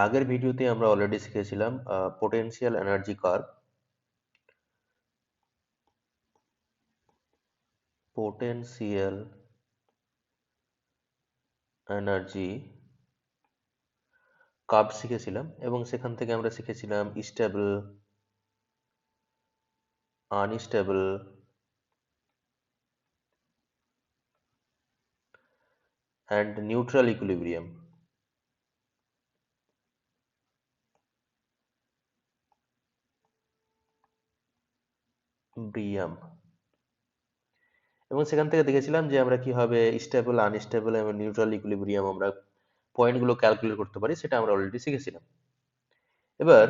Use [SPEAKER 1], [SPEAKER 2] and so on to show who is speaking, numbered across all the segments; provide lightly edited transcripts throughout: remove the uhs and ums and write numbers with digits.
[SPEAKER 1] আগের ভিডিওতে আমরা অলরেডি শিখেছিলাম potential energy curve. Potential energy curve শিখেছিলাম এবং সেখান থেকে আমরা শিখেছিলাম stable, unstable and neutral equilibrium. ব্রিয়াম। এবং সেখান থেকে দেখেছিলাম যে আমরা কিভাবে স্টেবল, আনস্টেবল এবং নিউট্রাল ইকুইলিব্রিয়াম আমরা পয়েন্টগুলো ক্যালকুলেট করতে পারি, সেটা আমরা অলরেডি শিখেছিলাম। এবার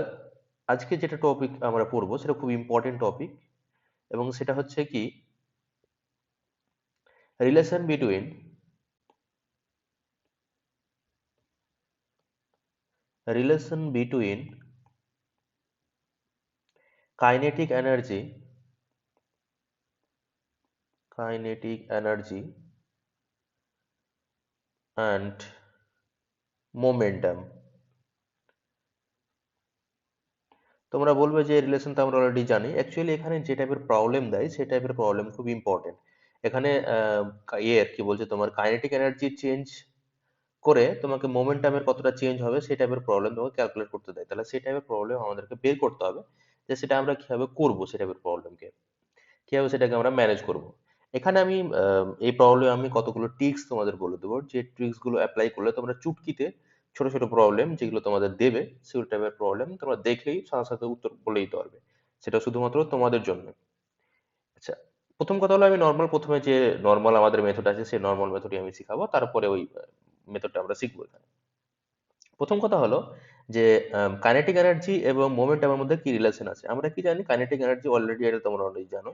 [SPEAKER 1] আজকে যেটা টপিক আমরা পড়বো সেটা খুব ইম্পর্টেন্ট টপিক, এবং সেটা হচ্ছে কি relation between kinetic energy and momentum. তোমরা বলবে যে রিলেশন তো আমরা অলরেডি জানি, অ্যাকচুয়ালি এখানে যে টাইপের প্রবলেম দেয় সেই টাইপের প্রবলেম খুব ইম্পর্টেন্ট। এখানে কি বলছে, তোমার কাইনেটিক এনার্জি চেঞ্জ করে তোমাকে মোমেন্টামের কতটা চেঞ্জ হবে সেই টাইপের প্রবলেম তোমাকে ক্যালকুলেট করতে দেয়। তাহলে সেই টাইপের প্রবলেম আমাদেরকে বের করতে হবে যে সেটা আমরা কিভাবে করবো, সেই টাইপের প্রবলেমকে কিভাবে সেটাকে আমরা ম্যানেজ করব। এখানে আমি এই প্রবলেম আমি কতগুলো ট্রিক্স তোমাদের বলে দেবো, যে ট্রিক্স গুলো অ্যাপ্লাই করলে তোমরা চুটকিতে ছোট ছোট প্রবলেম যেগুলো তোমাদের দেবে সেগুলো টাইপের প্রবলেম তোমরা দেখলেই সাথে সাথে উত্তর বলে দিতে পারবে। সেটা শুধুমাত্র তোমাদের জন্য। আচ্ছা, প্রথম কথা হলো আমি প্রথমে যে নর্মাল আমাদের মেথড আছে সেই নর্মাল মেথডই আমি শিখাবো, তারপরে ওই মেথডটা আমরা শিখবো এখানে। প্রথম কথা হলো যে কাইনেটিক এনার্জি এবং মোমেন্টামের মধ্যে কি রিলেশন আছে। আমরা কি জানি, কাইনেটিক এনার্জি অলরেডি, এটা তোমরা অলরেডি জানো,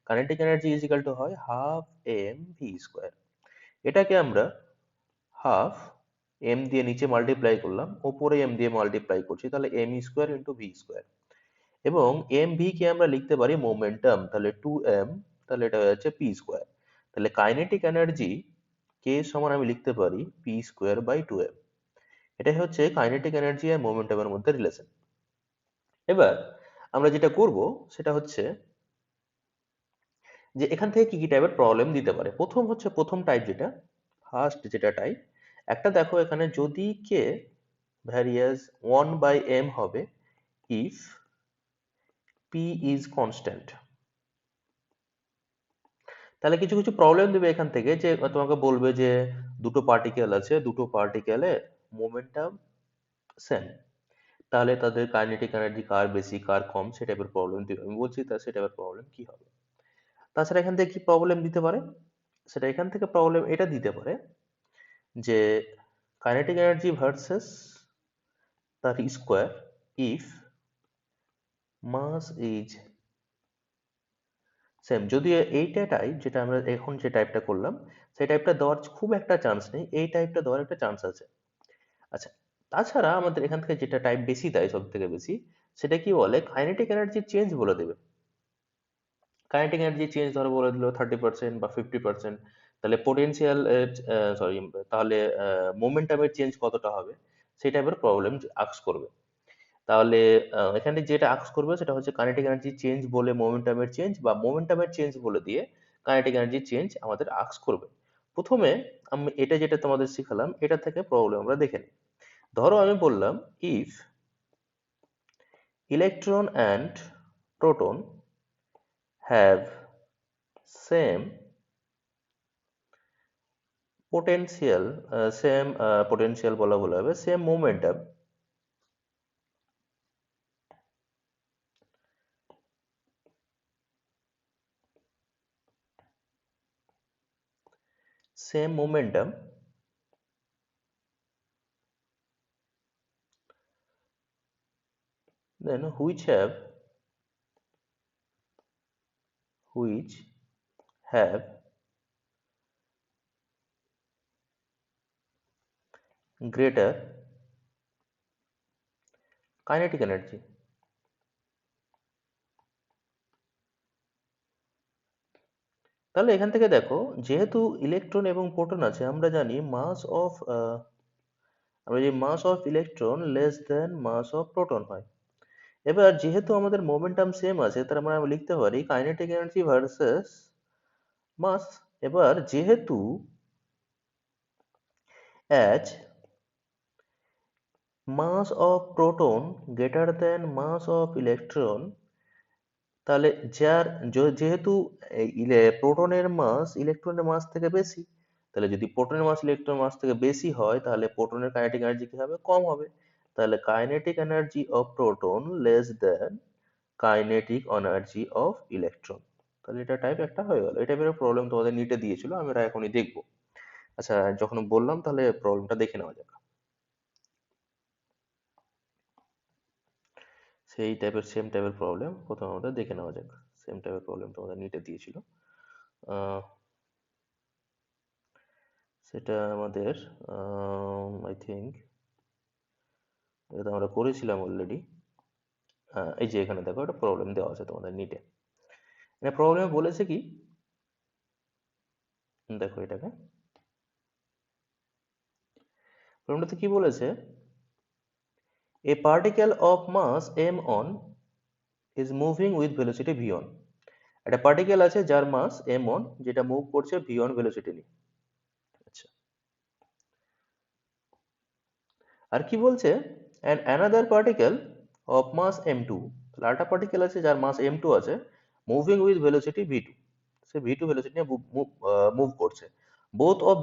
[SPEAKER 1] kinetic energy is equal two হয় হাফ এম ভি স্কোয়ার। এটাকে আমরা হাফ এম দিয়ে নিচে মাল্টিপ্লাই করলাম, ওপরে এম দিয়ে মাল্টিপ্লাই করছি, তাহলে M square into V square. এবং এম ভি কে আমরা লিখতে পারি মোমেন্টাম, তাহলে টু এম, তাহলে এটা হয়ে যাচ্ছে পি স্কোয়ার। তাহলে কাইনেটিক এনার্জি কে সমান আমি লিখতে পারি P square by two M. এটাই হচ্ছে কাইনেটিক এনার্জি আর মোমেন্টামের মধ্যে রিলেশন। এবার আমরা যেটা করব সেটা হচ্ছে যে এখান থেকে কি কি টাইপের প্রবলেম দিতে পারে। প্রথম টাইপ যেটা, ফার্স্ট যেটা টাইপ, একটা দেখো এখানে যদি কে ভ্যারিয়াস 1/m হবে ইফ পি ইজ কনস্ট্যান্ট। তাহলে কিছু কিছু প্রবলেম দেবে এখান থেকে, যে তোমাকে বলবে যে দুটো পার্টিকেল আছে, দুটো পার্টিকেলে মোমেন্টাম সেম, তাহলে তাদের কাইনেটিক এনার্জি কার বেশি কার কম সে টাইপের প্রবলেম দিবে। আমি বলছি তা সে টাইপের প্রবলেম কি হবে। তাছাড়া এখান থেকে কি প্রবলেম দিতে পারে, সেটা এখান থেকে প্রবলেম এটা দিতে পারে যে কাইনেটিক এনার্জি ভার্সেস তার square if mass is same. যদি এইটা টাইপ, যেটা আমরা এখন যে টাইপটা করলাম সেই টাইপটা দেওয়ার খুব একটা চান্স নেই, এই টাইপটা দেওয়ার একটা চান্স আছে। আচ্ছা, তাছাড়া আমাদের এখান থেকে যেটা টাইপ বেশি দেয় সব থেকে বেশি, সেটা কি বলে কাইনেটিক এনার্জি চেঞ্জ বলে দেবে। কাইনেটিক এনার্জি চেঞ্জ ধরো বলে দিল 30% বা 50%, তাহলে পোটেনশিয়াল সরি, তাহলে মোমেন্টামের চেঞ্জ কতটা হবে সেই টাইপের প্রবলেম আক্স করবে। তাহলে এখানে যেটা আক্স করবে সেটা হচ্ছে কাইনেটিক এনার্জি চেঞ্জ বলে মোমেন্টামের চেঞ্জ, বা মোমেন্টামের চেঞ্জ বলে দিয়ে কাইনেটিক এনার্জি চেঞ্জ আমাদের আক্স করবে। প্রথমে আমি এটা যেটা তোমাদের শিখালাম এটা থেকে প্রবলেম আমরা দেখে নিই। ধরো আমি বললাম if electron and proton have same potential, same potential বলা ভুল হবে, same momentum, same momentum, then which have greater kinetic energy। তাহলে এখান থেকে দেখো, যেহেতু ইলেকট্রন এবং প্রোটন আছে, আমরা জানি মাস অফ আমরা যে mass of electron less than mass of proton হয়। এবার যেহেতু আমাদের মোমেন্টাম সেম আছে, তার মানে আমরা লিখতে পারি কাইনেটিক এনার্জি ভার্সেস মাস। এবার যেহেতু as mass of proton greater than mass of electron, তাহলে যার যেহেতু প্রোটনের মাস ইলেকট্রনের মাস থেকে বেশি, তাহলে যদি প্রোটনের মাস ইলেকট্রনের মাস থেকে বেশি হয় তাহলে প্রোটনের কাইনেটিক এনার্জি কি হবে, কম হবে। তাহলে kinetic energy of proton less than kinetic energy of electron. তাহলে এটা টাইপ একটা হয়ে গেল। এই টাইপের প্রবলেম তোমাদের নিটে দিয়েছিল, আমরা এখনই দেখবো। আচ্ছা, যখন বললাম তাহলে প্রবলেমটা দেখে নেওয়া যাক। সেই টাইপের সেম টাইপের প্রবলেম প্রথমে আমাদের দেখে নেওয়া যাক। সেম টাইপের প্রবলেম তোমাদের নিটে দিয়েছিল। আহ, সেটা আমাদের আই থিঙ্ক এটা তো আমরা করেছিলাম অলরেডি। এই যে এখানে দেখো একটা প্রবলেম দেওয়া আছে তোমাদের নিটে। এটা প্রবলেমে বলেছে কি, দেখো এটাকে, প্রবলেমটাতে কি বলেছে, a particle of mass m on is moving with velocity v1। একটা পার্টিকেল আছে যার মাস m1, যেটা মুভ করছে v1 ভেলোসিটি নিয়ে। আচ্ছা, আর কি বলছে, and another particle of mass m2, তাহলে আরেকটা পার্টিকেল আছে যার মাস m2 আছে, মুভিং উইথ ভেলোসিটি v2, সে v2 ভেলোসিটি নিয়ে মুভ করছে। Both of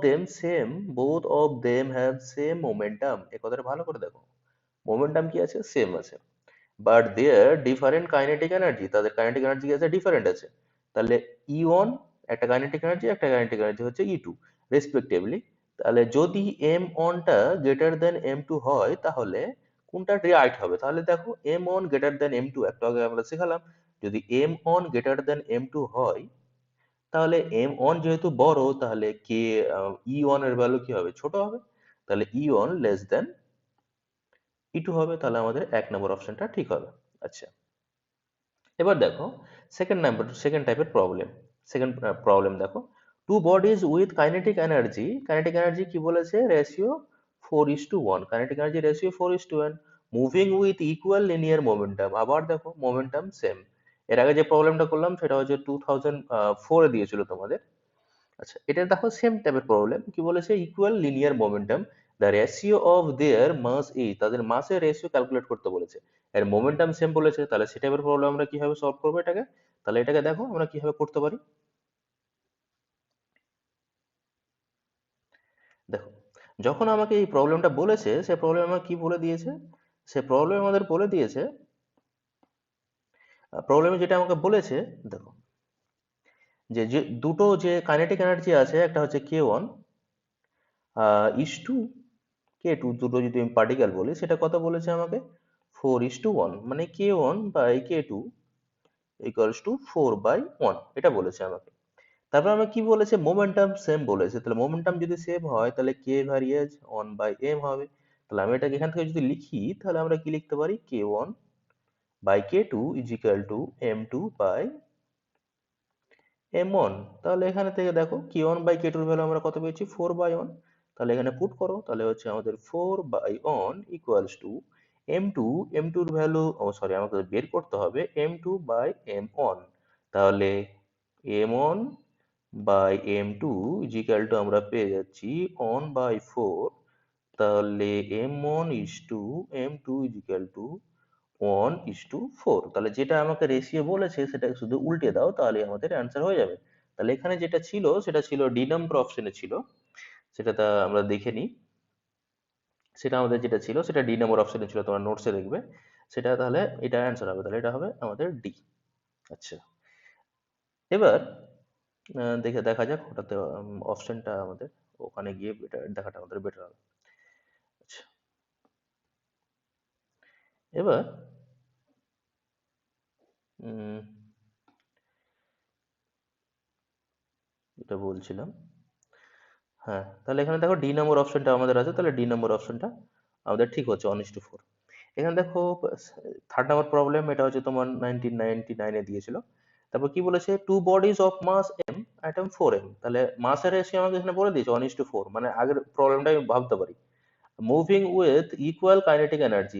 [SPEAKER 1] them have same momentum. এ কথাটা ভালো করে দেখো, মোমেন্টাম কি আছে, সেম আছে, but their different kinetic energy, তাদের কাইনেটিক এনার্জি আছে ডিফারেন্ট আছে। তাহলে ই ওয়ান একটা কাইনেটিক এনার্জি, একটা কাইনেটিক এনার্জি হচ্ছে ই টু রেসপেক্টিভলি। তাহলে যদি এম ওয়ানটা গ্রেটার দেন এম টু হয় তাহলে কোনটা রাইট হবে, তাহলে দেখো M one greater than M two, একটু আগে আমরা শেখালাম, যদি M one greater than M two হয় তাহলে এম ওয়ান যেহেতু বড় তাহলে কে ই ওয়ান এর ভ্যালু কি হবে, ছোট হবে। তাহলে ই ওয়ান লেস দেন ই টু হবে, তাহলে আমাদের এক নম্বর অপশনটা ঠিক হবে। আচ্ছা, এবার দেখো সেকেন্ড টাইপের প্রবলেম। সেকেন্ড প্রবলেম দেখো, two bodies with kinetic energy কি বলেছে, ratio 4:1, kinetic energy ratio 4:1, moving with equal linear momentum. আবার দেখো মোমেন্টাম সেম। এর আগে যে প্রবলেমটা করলাম সেটা হচ্ছে 2004 দিয়েছিল তোমাদের। আচ্ছা, এটা দেখো সেম টাইপের প্রবলেম, কি বলেছে, equal linear momentum, the ratio of their mass is, তাদের মাসের রেশিও ক্যালকুলেট করতে বলেছে, এর মোমেন্টাম সেম বলেছে। তাহলে সে টাইপের প্রবলেম আমরা কিভাবে সলভ করবো এটাকে, তাহলে এটাকে দেখো আমরা কিভাবে করতে পারি। দেখো, যখন আমাকে এই প্রবলেমটা বলেছে, সে প্রবলেম আমাকে কি বলে দিয়েছে, সে প্রবলেম আমাদের বলে দিয়েছে, প্রবলেমে যেটা আমাকে বলেছে, দেখো যে যে দুটো যে কাইনেটিক এনার্জি আছে, একটা হচ্ছে K one is to K two, দুটো যদি আমি পার্টিকেল বলি, সেটা কত বলেছে আমাকে, 4:1, মানে K one by K two equals to 4/1, এটা বলেছে আমাকে। তারপর আমাকে কি বলেছে, মোমেন্টাম সেম বলেছে, তাহলে মোমেন্টাম যদি সেম হয় তাহলে কে ভ্যারিয়েজ 1/m হবে। তাহলে আমি এটাকে এখান থেকে যদি লিখি তাহলে আমরা কি লিখতে পারি, K one by K two is equal to M two by M one. তাহলে এখানে থেকে দেখো কে ওয়ান বাই কে টুর ভ্যালু আমরা কত পেয়েছি, 4/1। তাহলে এখানে পুট করো, তাহলে হচ্ছে আমাদের 4/1 equals to M two, M টুর ভ্যালু, ও সরি, আমাকে বের করতে হবে M two by M one. তাহলে M one by M two is equal to আমরা পেয়ে যাচ্ছি 1/4। তাহলে M one is to M two is equal to 1:4। তাহলে যেটা আমাকে রেশিও বলেছে সেটাকে শুধু উল্টে দাও, তাহলে আমাদের অ্যান্সার হয়ে যাবে। তাহলে এখানে যেটা ছিল সেটা ছিল ডি নম্বর অপশনে ছিল, সেটা আমরা দেখে নিই। সেটা আমাদের যেটা ছিল সেটা ডি নম্বর অপশনে ছিল, তোমার নোটসে দেখবে সেটা। তাহলে এটা অ্যান্সার হবে, তাহলে এটা হবে আমাদের ডি। আচ্ছা, এবার দেখে দেখা যাক ওটাতে অপশনটা আমাদের ওখানে গিয়ে বেটার দেখাটা আমাদের বেটার হবে। আচ্ছা, এবার উম, যেটা বলছিলাম, হ্যাঁ, তাহলে এখানে দেখো ডি নম্বর অপশনটা আমাদের আছে, তাহলে ডি নম্বর অপশনটা আমাদের ঠিক হচ্ছে 1:4। এখানে দেখো থার্ড নাম্বার প্রবলেম, এটা হচ্ছে তোমার 1999-এ দিয়েছিল। তারপর কি বলেছে, two bodies of mass M atom 4m, তাহলে মাসের রেশিও আমাকে এখানে বলে দিয়েছে 1:4, মানে আগের প্রবলেমটা আমি ভাবতে পারি। Moving with equal kinetic energy,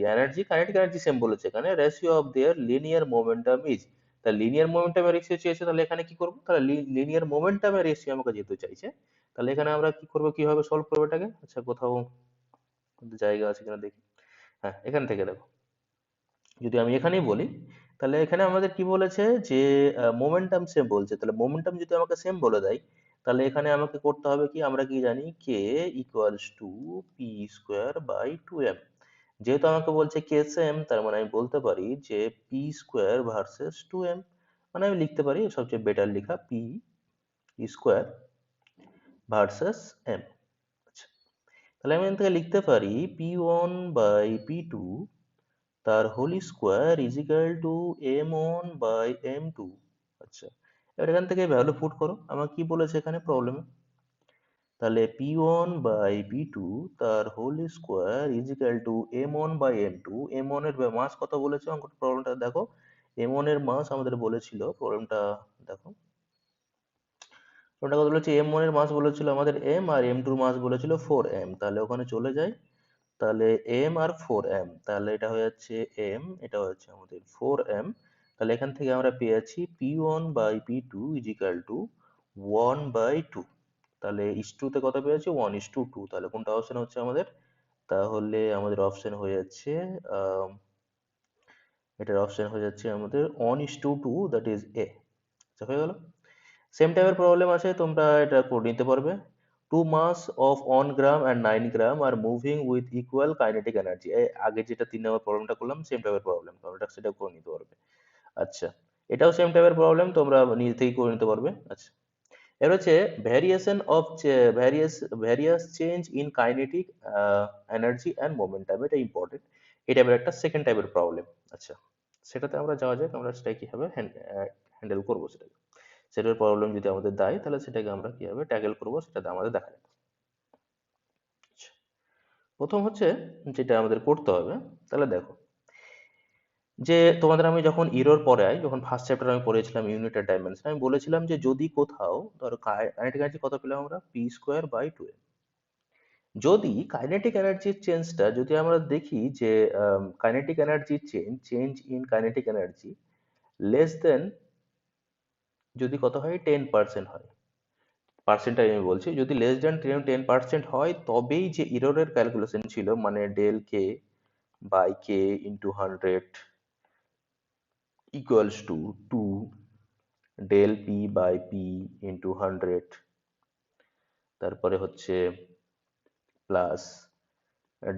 [SPEAKER 1] kinetic energy same বলেছে এখানে, ratio of there linear momentum is, তা লিনিয়ার মোমেন্টামের রেশিও চেয়েছে, তাহলে এখানে কি করবো, তাহলে লিনিয়ার মোমেন্টামের রেশিও আমাকে যেহেতু চাইছে, তাহলে এখানে আমরা কি করবো, কিভাবে সলভ করবো এটাকে, আচ্ছা কোথাও জায়গা আছে কিনা দেখি। হ্যাঁ, এখান থেকে দেখো, যদি আমি এখানেই বলি, তাহলে এখানে আমাদের কি বলেছে যে মোমেন্টাম সেম বলছে, তাহলে মোমেন্টাম যদি আমাকে সেম বলে দেয়, তাহলে এখানে আমাকে করতে হবে কি, আমরা কি জানি, K equals to P square by two M. যেহেতু আমাকে বলছে কে সেম, তার মানে আমি বলতে পারি যে P square versus two M, মানে আমি লিখতে পারি সবচেয়ে বেটার লেখা পি স্কোয়ার ভার্সেস এম। আচ্ছা, তাহলে আমি এখান থেকে লিখতে পারি P one by P two তার whole square is equal to M one by M two. আচ্ছা, এবার এখান থেকে ভ্যালু পুট করো, আমার কি বলেছে এখানে প্রবলেমে, তাহলে P one by P two তার whole square is equal to M one by M two. M one এর মাস কত বলেছে, অঙ্ক প্রবলেমটা দেখো, এম ওয়ান এর মাস আমাদের বলেছিল, প্রবলেমটা দেখো, প্রবলেমটা কত বলেছে, এম ওয়ান এর মাস বলেছিল আমাদের এম, আর এম টুর মাস বলেছিল ফোর এম, তাহলে ওখানে চলে যায়, তাহলে এম আর ফোর এম, তাহলে এটা হয়ে যাচ্ছে এম, এটা হচ্ছে আমাদের ফোর এম, তাহলে এখান থেকে আমরা পেয়েছি P one by P two is equal to one by two, তাহলে ইস টু তে কত পেয়েছি, ওয়ান ইস টু টু, তাহলে কোনটা অপশন হচ্ছে আমাদের, তাহলে আমাদের অপশন হয়ে যাচ্ছে আহ, এটার অপশন হয়ে যাচ্ছে আমাদের one is to two, that is A. হয়ে গেল। সেম টাইপের প্রবলেম আছে, তোমরা এটা করে নিতে পারবে, two mass of 1 gram and 9 gram আর moving with equal kinetic energy, আগে যেটা 3 নম্বর প্রবলেমটা করলাম সেম টাইপের প্রবলেম, তোমরা সেটা করে নিতে পারবে। আচ্ছা, এটাও সেম টাইপের প্রবলেম, তোমরা নিজে থেকেই করে নিতে পারবে। আচ্ছা, এর হচ্ছে variation of various change in kinetic energy and momentum, এটা ইম্পর্টেন্ট, এটা এবার একটা সেকেন্ড টাইপের প্রবলেম। আচ্ছা, সেটাতে আমরা যাওয়া যাক, আমরা সেটা কিভাবে হ্যান্ডেল করবো সেটাকে, সেটার প্রবলেম যদি আমাদের দেয় তাহলে সেটাকে আমরা কিভাবে ট্যাকেল করবো সেটা আমাদের দেখা যাবে। আচ্ছা, প্রথম হচ্ছে যেটা আমাদের করতে হবে, তাহলে দেখো, যে তোমাদের আমি যখন ইরোর পড়াই, যখন ফার্স্ট চ্যাপ্টার আমি পড়েছিলাম ইউনিটের ডাইমেনশন, আমি বলেছিলাম যে যদি কোথাও ধরো কাইনেটিক এনার্জি কত পেলাম আমরা, পি স্কোয়ার বাই টু, যদি কাইনেটিক এনার্জির চেঞ্জটা যদি আমরা দেখি যে কাইনেটিক এনার্জির change in kinetic energy less than, যদি কত হয় 10% হয়, পার্সেন্টাইজ আমি বলছি, যদি লেস দেন 10% হয়, তবেই যে ইররের ক্যালকুলেশন ছিল, মানে del K by K into 100 equals to 2 del P by P into 100, তারপরে হচ্ছে plus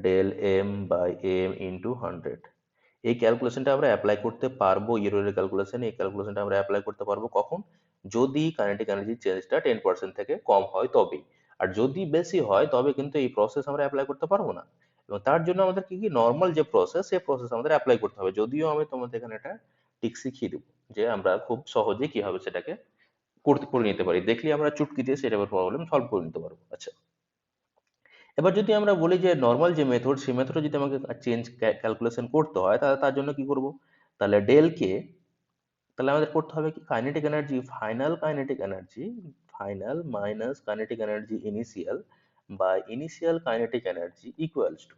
[SPEAKER 1] del M by M into 100, এই ক্যালকুলেশনটা আমরা অ্যাপ্লাই করতে পারবো, ইররের ক্যালকুলেশন, এই ক্যালকুলেশনটা আমরা অ্যাপ্লাই করতে পারবো কখন, যদি কাইনেটিক এনার্জি চেঞ্জটা 10% থেকে কম হয় তবেই, আর যদি বেশি হয় তবে কিন্তু এই প্রসেস আমরা অ্যাপ্লাই করতে পারবো না, এবং তার জন্য আমাদের কি কি নর্মাল যে প্রসেস, সেই প্রসেস আমাদের অ্যাপ্লাই করতে হবে, যদিও আমি তোমাদের এখানে একটা টিক শিখিয়ে দেবো যে আমরা খুব সহজে কিভাবে সেটাকে করে নিতে পারি, দেখলে আমরা চুটকি দিয়ে সেটা প্রবলেম সলভ করে নিতে পারবো। আচ্ছা, এবার যদি আমরা বলি যে নর্মাল যে মেথড, সেই মেথডে যদি আমাকে চেঞ্জ ক্যালকুলেশন করতে হয়, তাহলে তার জন্য কি করব, তাহলে ডেল কে, তাহলে আমাদের করতে হবে কি, kinetic energy, final minus kinetic energy initial বা initial kinetic energy equals to,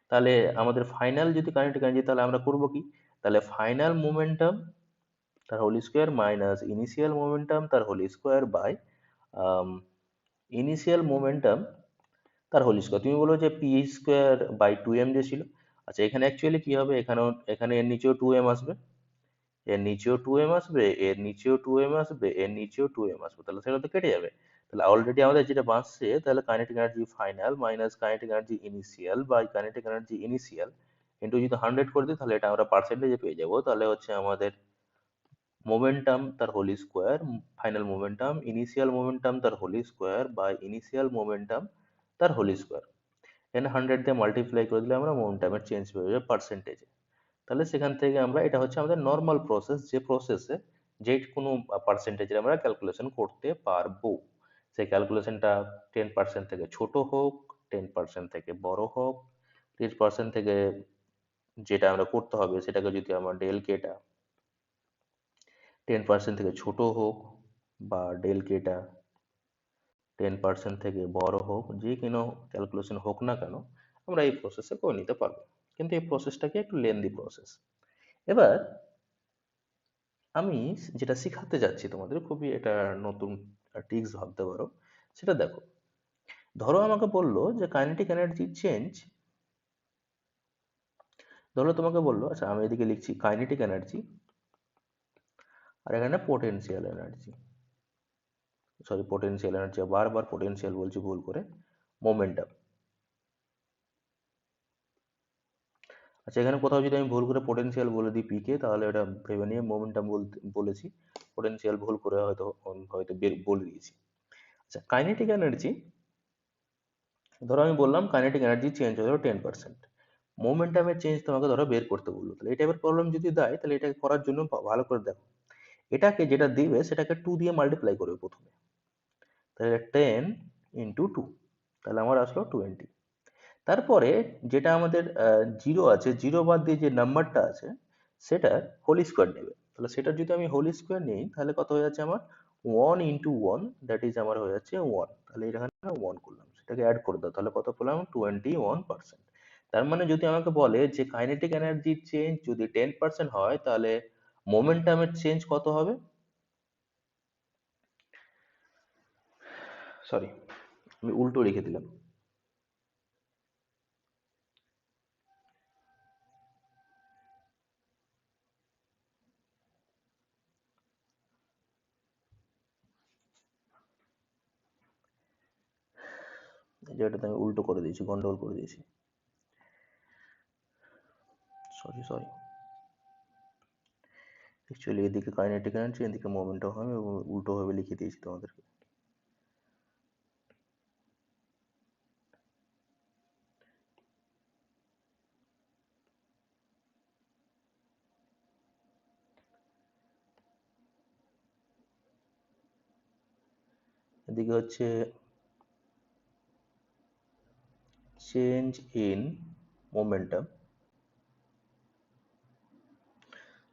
[SPEAKER 1] তাহলে আমাদের ফাইনাল যদি কাইনেটিক এনার্জি, তাহলে আমরা করব কি, তাহলে ফাইনাল মোমেন্টাম তার whole square minus initial momentum তার whole square by initial momentum তার হোল স্কোয়ার, তুমি বলো যে P square by two M যে ছিল। আচ্ছা, এখানে অ্যাকচুয়ালি কি হবে, এখানেও এখানে এর নিচেও টু এম আসবে, এর নিচেও টু এম আসবে, এর নিচেও টু এম আসবে, এর নিচেও টু এম আসবে, তাহলে সেটা তো কেটে যাবে, তাহলে অলরেডি আমাদের যেটা বাঁচছে, তাহলে kinetic energy final minus kinetic energy initial by kinetic energy initial into যদি 100 করে দিই, তাহলে এটা আমরা পার্সেন্টেজে পেয়ে যাবো, তাহলে হচ্ছে আমাদের মোমেন্টাম তার whole square, final momentum, initial momentum তার whole square by initial momentum তার হোল স্কোয়ার, এখানে 100 দিয়ে মাল্টিপ্লাই করে দিলে আমরা মোমেন্টামের চেঞ্জ পেয়ে যাবে পার্সেন্টেজে, তাহলে সেখান থেকে আমরা, এটা হচ্ছে আমাদের নর্মাল প্রসেস, যে প্রসেসে যে কোনো পার্সেন্টেজের আমরা ক্যালকুলেশন করতে পারবো, সেই ক্যালকুলেশনটা 10% থেকে ছোট হোক, 10% থেকে বড় হোক, 30% থেকে যেটা আমরা করতে হবে সেটাকে যদি আমরা ডেল কেটা 10% থেকে ছোট হোক, বা ডেল কেটা 10% থেকে বড় হোক, যে কোনো ক্যালকুলেশন হোক না কেন, আমরা এই প্রসেসে করে নিতে পারবো, কিন্তু এই প্রসেসটা কি একটু লেন্দি প্রসেস। এবার আমি যেটা শিখাতে যাচ্ছি তোমাদের, খুবই এটা নতুন ট্রিক্স ভাবতে পারো। সেটা দেখো, ধরো আমাকে বললো যে কাইনেটিক এনার্জি চেঞ্জ, ধরো তোমাকে বললো, আচ্ছা আমি এদিকে লিখছি কাইনেটিক এনার্জি, আর এখানে potential energy, sorry potential energy, বারবার পোটেনশিয়াল বলছি ভুল করে, মোমেন্টাম। আচ্ছা এখানে কোথাও যদি আমি ভুল করে পোটেনশিয়াল বলে দিই পিকে, তাহলে এটা ভেবে নিয়ে মোমেন্টাম বলতে বলেছি, পোটেনশিয়াল ভুল করে হয়তো হয়তো বলে দিয়েছি। আচ্ছা কাইনেটিক এনার্জি, ধরো আমি বললাম কাইনেটিক এনার্জি চেঞ্জ হয়ে ধরো 10%, মোমেন্টামের চেঞ্জ তোমাকে ধরো বের করতে বললো, তাহলে এই টাইপের প্রবলেম যদি দেয়, তাহলে এটাকে করার জন্য ভালো করে দেখো, এটাকে যেটা দিবে সেটাকে 2 দিয়ে মাল্টিপ্লাই করবে প্রথমে, তাহলে 10 ইন্টু 2, তাহলে আমার আসলো 20। তারপরে যেটা আমাদের জিরো আছে, জিরো বাদ দিয়ে যে নাম্বারটা আছে সেটার হোল স্কোয়ার নেবে, তাহলে সেটার যদি আমি হোল স্কোয়ার নিই, তাহলে কত হয়ে যাচ্ছে আমার 1 ইন্টু 1, দ্যাট ইজ আমার হয়ে যাচ্ছে 1, তাহলে এখানে 1 করলাম, সেটাকে অ্যাড করে দাও, তাহলে কত পেলাম 21%। তার মানে যদি আমাকে বলে যে কাইনেটিক এনার্জির চেঞ্জ যদি 10% হয়, তাহলে মোমেন্টামের চেঞ্জ কত হবে, সরি আমি উল্টো লিখে দিলাম, যেটাতে আমি উল্টো করে দিয়েছি, গন্ডগোল করে দিয়েছি, সরি সরি, অ্যাকচুয়ালি এদিকে কাইনেটিক এনার্জি, এদিকে মোমেন্টাম হবে, এবং উল্টো ভাবে লিখে দিয়েছি তোমাদেরকে। এদিকে হচ্ছে চেঞ্জ ইন মোমেন্টাম,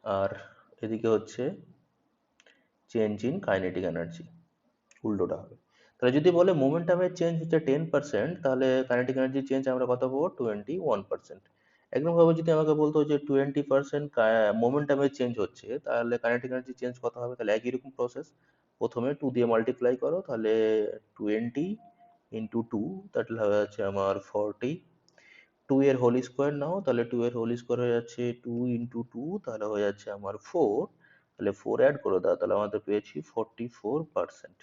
[SPEAKER 1] আর এদিকে হচ্ছে চেঞ্জ ইন কাইনেটিক এনার্জি, উল্টোটা হবে। তাহলে যদি বলে মোমেন্টামের চেঞ্জ হচ্ছে 10%, তাহলে কাইনেটিক এনার্জি চেঞ্জ আমরা কত পাবো 21%। একদম ভাবে যদি আমাকে বলতো যে 20% মোমেন্টামের চেঞ্জ হচ্ছে, তাহলে কাইনেটিক এনার্জি চেঞ্জ কত হবে, তাহলে একই রকম প্রসেস, প্রথমে 2 দিয়ে মাল্টিপ্লাই করো, তাহলে 20 ইন্টু 2, তাহলে হয়ে যাচ্ছে আমার 40, 2 এর হোল স্কোয়ার নাও, তাহলে 2 এর হোল স্কোয়ার হয়ে যাচ্ছে 2 ইন্টু 2, তাহলে হয়ে যাচ্ছে আমার 4, তাহলে 4 অ্যাড করে দাও, তাহলে আমাদের পেয়েছি 44%।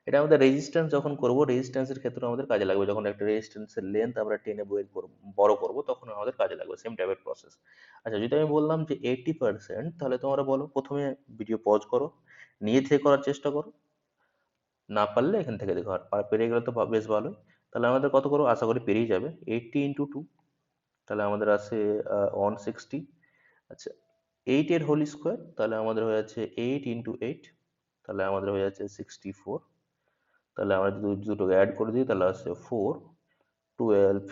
[SPEAKER 1] এটা আমাদের রেজিস্ট্যান্স যখন করব, রেজিস্ট্যান্সের ক্ষেত্রে আমাদের কাজে লাগবে, যখন একটা রেজিস্ট্যান্সের লেন্থ আমরা টেনে বড় করব, তখন আমাদের কাজে লাগবে, সেম টাইপের প্রসেস। আচ্ছা যদি আমি বললাম যে 80%, তাহলে তোমরা বলো, প্রথমে ভিডিও পজ করো, নিয়ে থেকে করার চেষ্টা করো, না পারলে এখান থেকে দেখো, আর পেরে গেলে তো বেশ ভালোই। তাহলে আমাদের কত করো, আশা করি পেরিয়ে যাবে, 80 ইন্টু 2, তাহলে আমাদের আছে 160। আচ্ছা 8 এর হোল স্কোয়ার, তাহলে আমাদের হয়ে যাচ্ছে 8 ইন্টু 8, তাহলে আমাদের হয়ে যাচ্ছে 64, তাহলে আমরা যদি দুটোকে অ্যাড করে দিই, তাহলে আসছে 4, 12,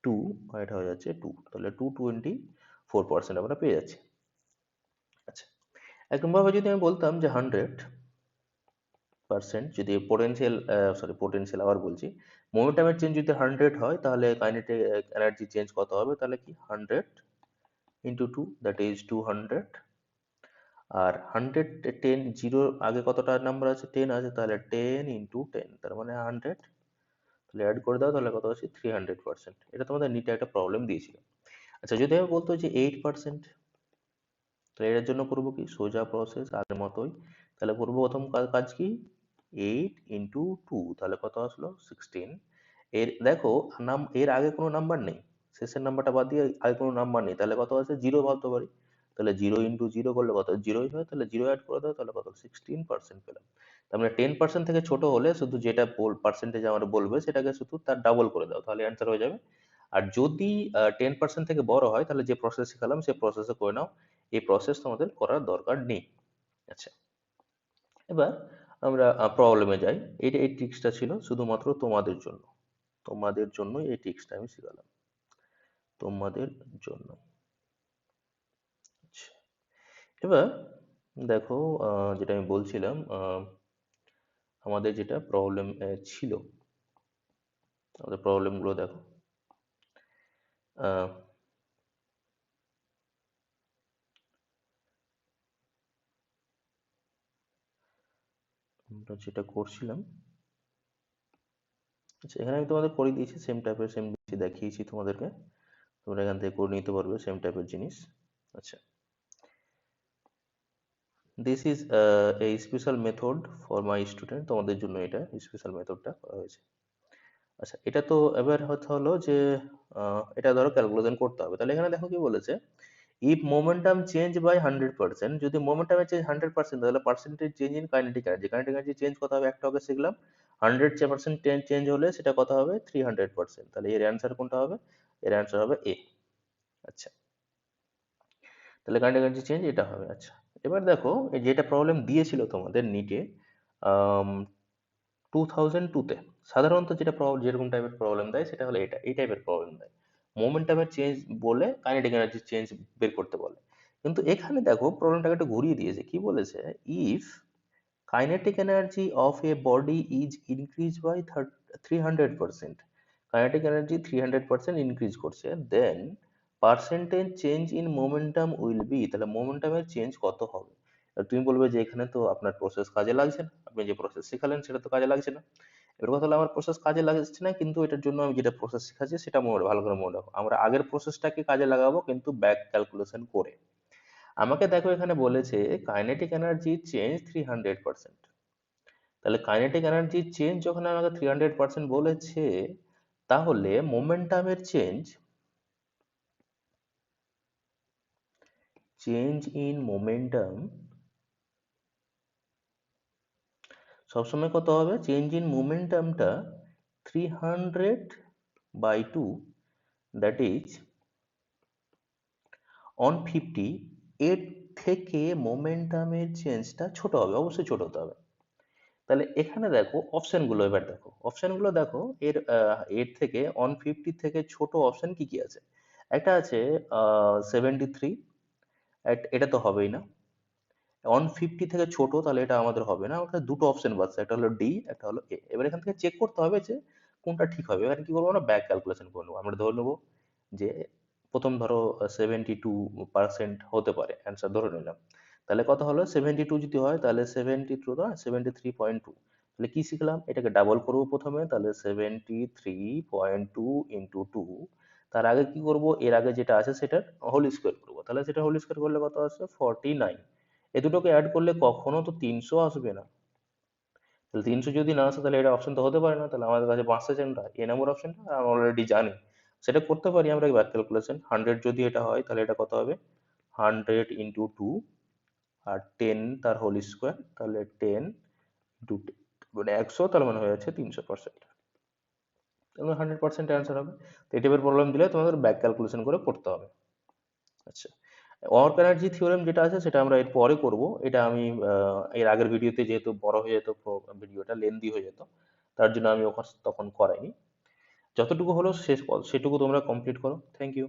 [SPEAKER 1] 2, আর এটা হয়ে যাচ্ছে 2, তাহলে 224% আমরা পেয়ে যাচ্ছি। আচ্ছা একদমভাবে যদি আমি বলতাম যে 100%, যদি পোটেনশিয়াল, সরি পোটেনশিয়াল আবার বলছি, মোমেন্টামের চেঞ্জ যদি 100 হয়, তাহলে কাইনেটিক এনার্জি চেঞ্জ কত হবে, তাহলে কি 100 ইন্টু 2, দ্যাট ইজ 200, আর 110, জিরোর আগে কতটা নাম্বার আছে, 10 আছে, তাহলে 10 ইন্টু 10, তার মানে 100, তাহলে অ্যাড করে দাও, তাহলে কত আছে 300%। এটা তোমাদের নিটে একটা প্রবলেম দিয়েছিল। আচ্ছা যদি আমি বলতো যে 8%, তাহলে এটার জন্য করবো কি, সোজা প্রসেস আগের মতোই, তাহলে করবো প্রথম কাজ কি, 8 ইন্টু 2, তাহলে কত আসলো 16। এর দেখো এর আগে কোনো নাম্বার নেই, শেষের নাম্বারটা বাদ দিয়ে আগে কোনো নাম্বার নেই, তাহলে কত আছে, জিরো ভাবতে পারি, তাহলে 0 ইন্টু 0 করলে কত, জিরোই হয়, তাহলে জিরো অ্যাড করে দাও, তাহলে কত 16% পেলাম। তার মানে 10% থেকে ছোট হলে শুধু যেটা পার্সেন্টেজ আমার বলবে, সেটাকে শুধু তার ডাবল করে দাও, তাহলে অ্যান্সার হয়ে যাবে। আর যদি 10% থেকে বড় হয়, তাহলে যে প্রসেস শিখালাম সেই প্রসেসে করে নাও, এই প্রসেস তোমাদের করার দরকার নেই। আচ্ছা এবার আমরা প্রবলেমে যাই। এই ট্রিক্সটা ছিল শুধুমাত্র তোমাদের জন্য, তোমাদের জন্য এই ট্রিক্সটা আমি শিখালাম, তোমাদের জন্য। আচ্ছা এবার দেখো, যেটা আমি বলছিলাম, আমাদের যেটা প্রবলেম ছিল, আমাদের প্রবলেমগুলো দেখো। আহ, আমরা যেটা করছিলাম, আচ্ছা এখানে আমি তোমাদের করে দিয়েছি, সেম টাইপের সেম দেখিয়েছি তোমাদেরকে, তোমরা এখান থেকে করে নিতে পারবে সেম টাইপের জিনিস। আচ্ছা, this is a special method for my student, তোমাদের জন্য এটা স্পেশাল মেথডটা করা হয়েছে। আচ্ছা, এটা তো এবার হচ্ছে হলো যে এটা ধরো ক্যালকুলেশন করতে হবে, তাহলে এখানে দেখো কি বলেছে, ইফ মোমেন্টাম চেঞ্জ বাই 100%, যদি মোমেন্টামে চেঞ্জ 100%, তাহলে percentage change in kinetic energy, kinetic energy change কত হবে, একটা আগে শিখলাম, 100% চেঞ্জ হলে সেটা কত হবে 300%, তাহলে এর অ্যান্সার কোনটা হবে, এর অ্যান্সার হবে এ। আচ্ছা, তাহলে কাইনেটিক এনার্জি চেঞ্জ এটা হবে। আচ্ছা, এবার দেখো এই যেটা প্রবলেম দিয়েছিল তোমাদের নিটে 2002-তে, সাধারণত যেটা যেরকম টাইপের প্রবলেম দেয় সেটা হলো এটা, এই টাইপের প্রবলেম দেয়, মোমেন্টামের চেঞ্জ বলে কাইনেটিক এনার্জি চেঞ্জ বের করতে বলে। কিন্তু এখানে দেখো প্রবলেমটাকে একটু ঘুরিয়ে দিয়েছে, কি বলেছে, if kinetic energy of a body is increase by 300%, kinetic energy 300% increase করছে, then percentage change in momentum will be, তাহলে মোমেন্টামের চেঞ্জ কত হবে। আর তুমি বলবে যে এখানে তো আপনার প্রসেস কাজে লাগছে না, আপনি যে প্রসেস শেখালেন সেটা তো কাজে লাগছে না। এবার কথা হলো আমার প্রসেস কাজে লাগছে না, কিন্তু এটার জন্য আমি যেটা প্রসেস শেখাচ্ছি সেটা ভালো করে মনে রাখো, আমরা আগের প্রসেসটাকে কাজে লাগাবো কিন্তু ব্যাক ক্যালকুলেশন করে। আমাকে দেখো এখানে বলেছে কাইনেটিক এনার্জি চেঞ্জ 300%, তাহলে কাইনেটিক এনার্জি চেঞ্জ যখন আমাকে 300% বলেছে, তাহলে মোমেন্টামের চেঞ্জ, চেঞ্জ ইন মোমেন্টাম সবসময় কত হবে, চেঞ্জ ইন মোমেন্টামটা 300/2, দ্যাট ইজ অন 50, এর থেকে মোমেন্টামের চেঞ্জটা ছোট হবে, অবশ্যই ছোট হতে হবে। তাহলে এখানে দেখো অপশনগুলো, এবার দেখো অপশনগুলো দেখো, এর থেকে 150 থেকে ছোট অপশন কি কি আছে, একটা আছে 73, এটা তো হবেই না, 150 থেকে ছোট, তাহলে এটা আমাদের হবে না, আমাকে দুটো অপশন বাঁচছে, একটা হলো ডি, একটা হলো এ। এবার এখান থেকে চেক করতে হবে যে কোনটা ঠিক হবে। এখানে কি করবো, আমরা ব্যাক ক্যালকুলেশন করে নেবো, আমরা ধরে নেবো যে প্রথম ধরো 72% হতে পারে, অ্যান্সার ধরে নিলাম, তাহলে কত হলো 72 যদি হয় তাহলে 72 না 73.2, তাহলে কি শিখলাম, এটাকে ডাবল করবো প্রথমে, তাহলে 73.2 ইন্টু 2, তার আগে কি করব, এর আগে যেটা আছে সেটার হোল স্কোয়ার করবো, তাহলে সেটা হোল স্কোয়ার করলে কত আসছে 49, এ দুটোকে অ্যাড করলে কখনো তো 300 আসবে না, তাহলে 300 যদি না আসে তাহলে এটা অপশন তো হতে পারে না, তাহলে আমাদের কাছে বাঁচছে কোনটা, এ নম্বর অপশনটা, আমরা অলরেডি জানি, সেটা করতে পারি আমরা ব্যাক ক্যালকুলেশন, 100 যদি এটা হয় তাহলে এটা কত হবে, 100 ইন্টু 2 আর 10 তার হোল স্কোয়ার, তাহলে 10 ইন্টু মানে 100, তার মানে হয়ে যাচ্ছে 300%, তাহলে 100% অ্যান্সার হবে। তো এই টাইপের প্রবলেম দিলে তোমাদের ব্যাক ক্যালকুলেশন করে করতে হবে। আচ্ছা, ওয়ার্ক এনার্জি থিওরেম যেটা আছে সেটা আমরা এর পরে করব, এটা আমি এর আগের ভিডিওতে যেহেতু বড় হয়ে যেত, ভিডিওটা লেন্দি হয়ে যেত, তার জন্য আমি তখন করাইনি, যতটুকু হলো শেষ সেটুকু তোমরা কমপ্লিট করো। Thank you.